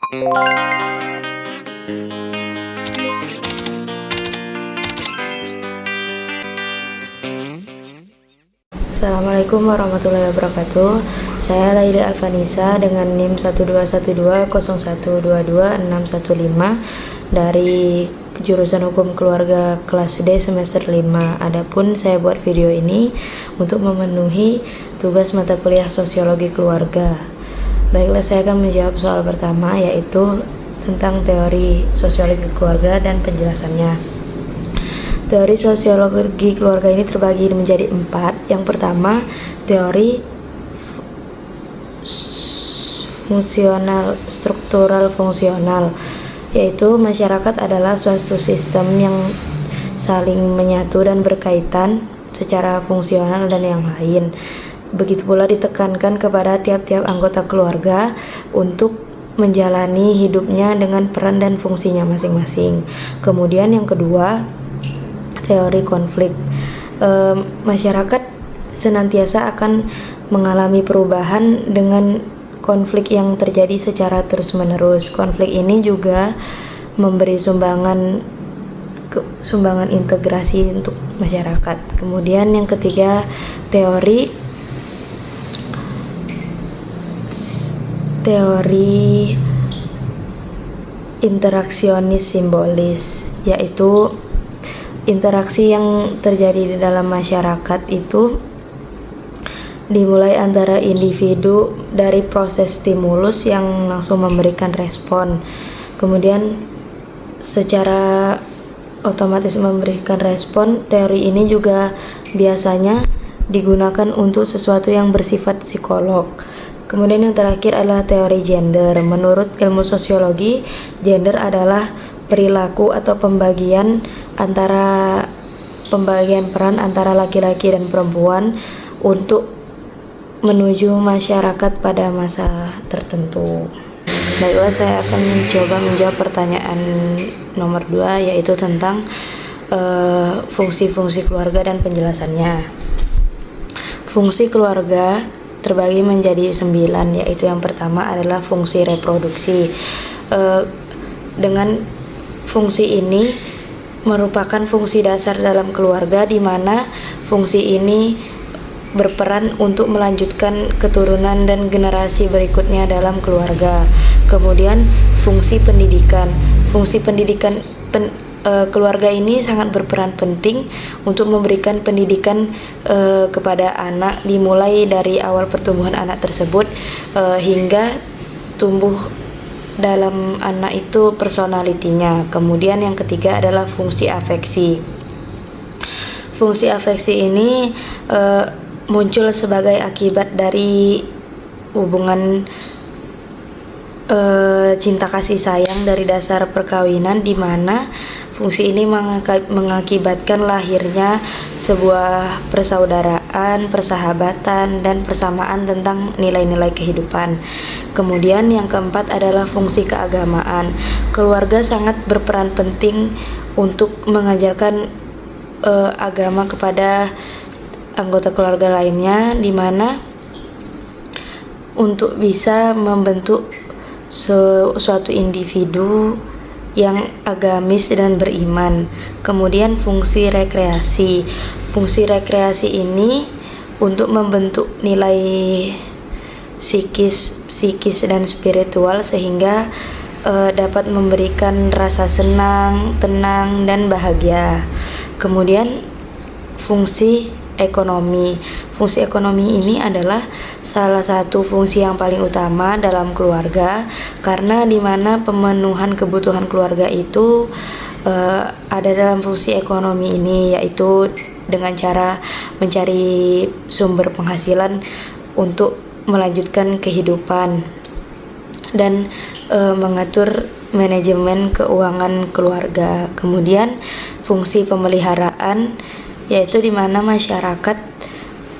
Assalamualaikum warahmatullahi wabarakatuh. Saya Laili Alfanisa dengan NIM 121201222615 dari jurusan Hukum Keluarga kelas D semester 5. Adapun saya buat video ini untuk memenuhi tugas mata kuliah Sosiologi Keluarga. Baiklah, saya akan menjawab soal pertama, yaitu tentang teori sosiologi keluarga dan penjelasannya. Teori sosiologi keluarga ini terbagi menjadi 4. Yang pertama, teori struktural fungsional, yaitu masyarakat adalah suatu sistem yang saling menyatu dan berkaitan secara fungsional dan yang lain. Begitu pula ditekankan kepada tiap-tiap anggota keluarga untuk menjalani hidupnya dengan peran dan fungsinya masing-masing. Kemudian yang kedua, teori konflik. Masyarakat senantiasa akan mengalami perubahan dengan konflik yang terjadi secara terus-menerus. Konflik ini juga memberi sumbangan integrasi untuk masyarakat. Kemudian yang ketiga, teori interaksionis simbolis, yaitu interaksi yang terjadi di dalam masyarakat itu dimulai antara individu dari proses stimulus yang langsung memberikan respon, kemudian secara otomatis memberikan respon. Teori ini juga biasanya digunakan untuk sesuatu yang bersifat psikolog. Kemudian yang terakhir adalah teori gender. Menurut ilmu sosiologi, gender adalah perilaku atau pembagian peran antara laki-laki dan perempuan untuk menuju masyarakat pada masa tertentu. Baiklah, saya akan mencoba menjawab pertanyaan nomor 2, yaitu tentang fungsi-fungsi keluarga dan penjelasannya. Fungsi keluarga terbagi menjadi 9, yaitu yang pertama adalah fungsi reproduksi. Dengan fungsi ini merupakan fungsi dasar dalam keluarga, di mana fungsi ini berperan untuk melanjutkan keturunan dan generasi berikutnya dalam keluarga. Kemudian fungsi pendidikan. Keluarga ini sangat berperan penting untuk memberikan pendidikan kepada anak, dimulai dari awal pertumbuhan anak tersebut hingga tumbuh dalam anak itu personalitinya. Kemudian yang ketiga adalah fungsi afeksi. Fungsi afeksi ini muncul sebagai akibat dari hubungan cinta kasih sayang dari dasar perkawinan, di mana fungsi ini mengakibatkan lahirnya sebuah persaudaraan, persahabatan, dan persamaan tentang nilai-nilai kehidupan. Kemudian yang keempat adalah fungsi keagamaan. Keluarga sangat berperan penting untuk mengajarkan agama kepada anggota keluarga lainnya, di mana untuk bisa membentuk suatu individu yang agamis dan beriman. Kemudian fungsi rekreasi. Fungsi rekreasi ini untuk membentuk nilai psikis dan spiritual, sehingga dapat memberikan rasa senang, tenang, dan bahagia. Kemudian fungsi ekonomi. Fungsi ekonomi ini adalah salah satu fungsi yang paling utama dalam keluarga, karena di mana pemenuhan kebutuhan keluarga itu ada dalam fungsi ekonomi ini, yaitu dengan cara mencari sumber penghasilan untuk melanjutkan kehidupan dan mengatur manajemen keuangan keluarga. Kemudian fungsi pemeliharaan, yaitu di mana masyarakat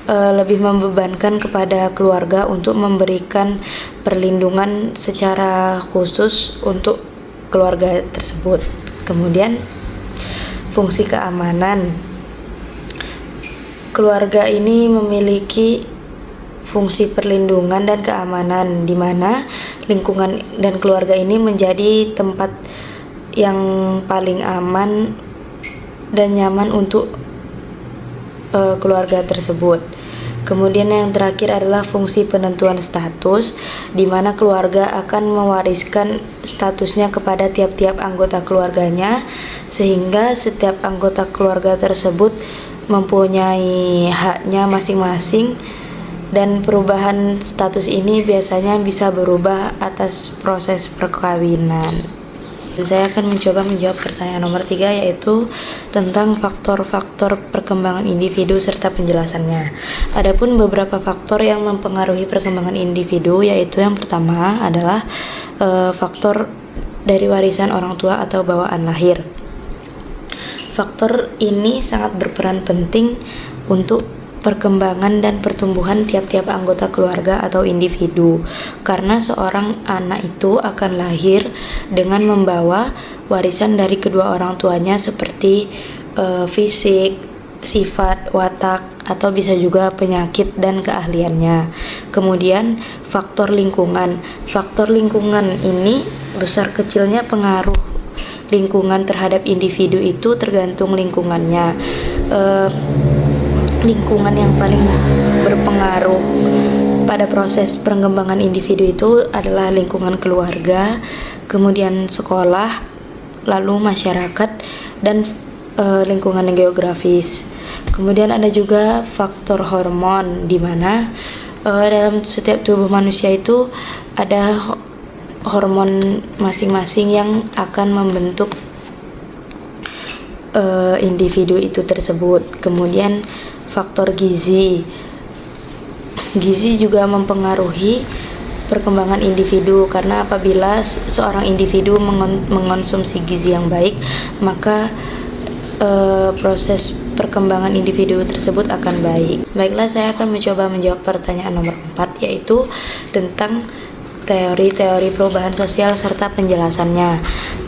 lebih membebankan kepada keluarga untuk memberikan perlindungan secara khusus untuk keluarga tersebut. Kemudian fungsi keamanan. Keluarga ini memiliki fungsi perlindungan dan keamanan, di mana lingkungan dan keluarga ini menjadi tempat yang paling aman dan nyaman untuk keluarga tersebut. Kemudian yang terakhir adalah fungsi penentuan status, di mana keluarga akan mewariskan statusnya kepada tiap-tiap anggota keluarganya, sehingga setiap anggota keluarga tersebut mempunyai haknya masing-masing, dan perubahan status ini biasanya bisa berubah atas proses perkawinan. Saya akan mencoba menjawab pertanyaan nomor 3, yaitu tentang faktor-faktor perkembangan individu serta penjelasannya. Adapun beberapa faktor yang mempengaruhi perkembangan individu, yaitu yang pertama adalah faktor dari warisan orang tua atau bawaan lahir. Faktor ini sangat berperan penting untuk perkembangan dan pertumbuhan tiap-tiap anggota keluarga atau individu, karena seorang anak itu akan lahir dengan membawa warisan dari kedua orang tuanya seperti fisik, sifat, watak, atau bisa juga penyakit dan keahliannya. Kemudian faktor lingkungan. Faktor lingkungan ini besar kecilnya pengaruh lingkungan terhadap individu itu tergantung lingkungannya. Lingkungan yang paling berpengaruh pada proses perkembangan individu itu adalah lingkungan keluarga, kemudian sekolah, lalu masyarakat, dan lingkungan geografis. Kemudian ada juga faktor hormon, di mana dalam setiap tubuh manusia itu ada hormon masing-masing yang akan membentuk individu itu tersebut. Kemudian faktor gizi. Gizi juga mempengaruhi perkembangan individu, karena apabila seorang individu mengonsumsi gizi yang baik, maka proses perkembangan individu tersebut akan baik. Baiklah, saya akan mencoba menjawab pertanyaan nomor 4, yaitu tentang teori-teori perubahan sosial serta penjelasannya.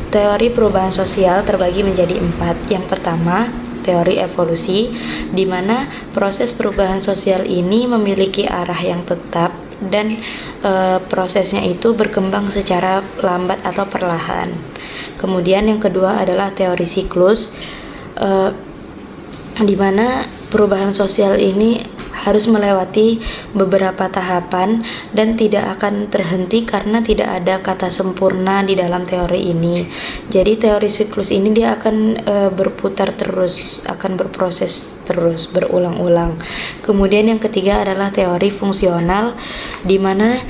Teori perubahan sosial terbagi menjadi 4. Yang pertama, teori evolusi, di mana proses perubahan sosial ini memiliki arah yang tetap dan prosesnya itu berkembang secara lambat atau perlahan. Kemudian yang kedua adalah teori siklus, di mana perubahan sosial ini harus melewati beberapa tahapan dan tidak akan terhenti karena tidak ada kata sempurna di dalam teori ini. Jadi teori siklus ini dia akan berputar terus, akan berproses terus, berulang-ulang. Kemudian yang ketiga adalah teori fungsional, di mana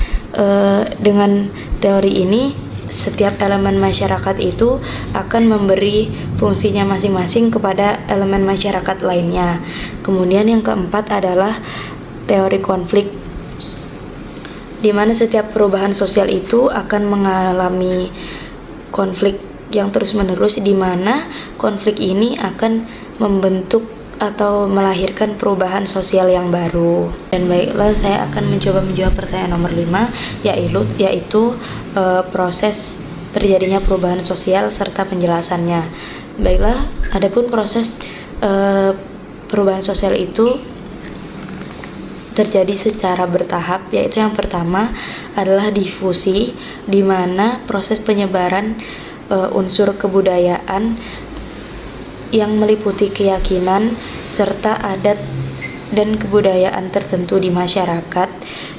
dengan teori ini setiap elemen masyarakat itu akan memberi fungsinya masing-masing kepada elemen masyarakat lainnya. Kemudian yang keempat adalah teori konflik, di mana setiap perubahan sosial itu akan mengalami konflik yang terus-menerus, di mana konflik ini akan membentuk atau melahirkan perubahan sosial yang baru. Dan baiklah, saya akan mencoba menjawab pertanyaan nomor 5, yaitu proses terjadinya perubahan sosial serta penjelasannya. Baiklah, adapun proses perubahan sosial itu terjadi secara bertahap, yaitu yang pertama adalah difusi, di mana proses penyebaran unsur kebudayaan yang meliputi keyakinan serta adat dan kebudayaan tertentu di masyarakat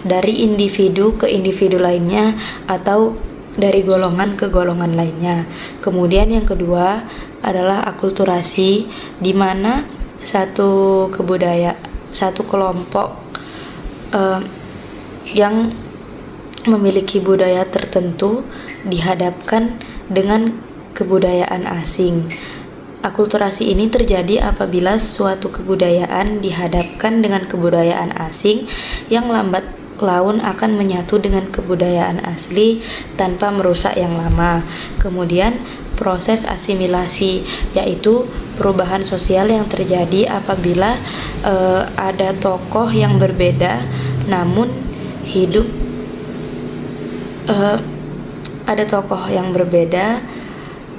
dari individu ke individu lainnya atau dari golongan ke golongan lainnya. Kemudian yang kedua adalah akulturasi, di mana satu kelompok yang memiliki budaya tertentu dihadapkan dengan kebudayaan asing. Akulturasi ini terjadi apabila suatu kebudayaan dihadapkan dengan kebudayaan asing yang lambat laun akan menyatu dengan kebudayaan asli tanpa merusak yang lama. Kemudian proses asimilasi, yaitu perubahan sosial yang terjadi apabila ada tokoh yang berbeda namun hidup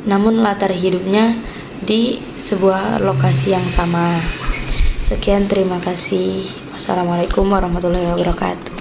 namun latar hidupnya di sebuah lokasi yang sama. Sekian, terima kasih. Wassalamualaikum warahmatullahi wabarakatuh.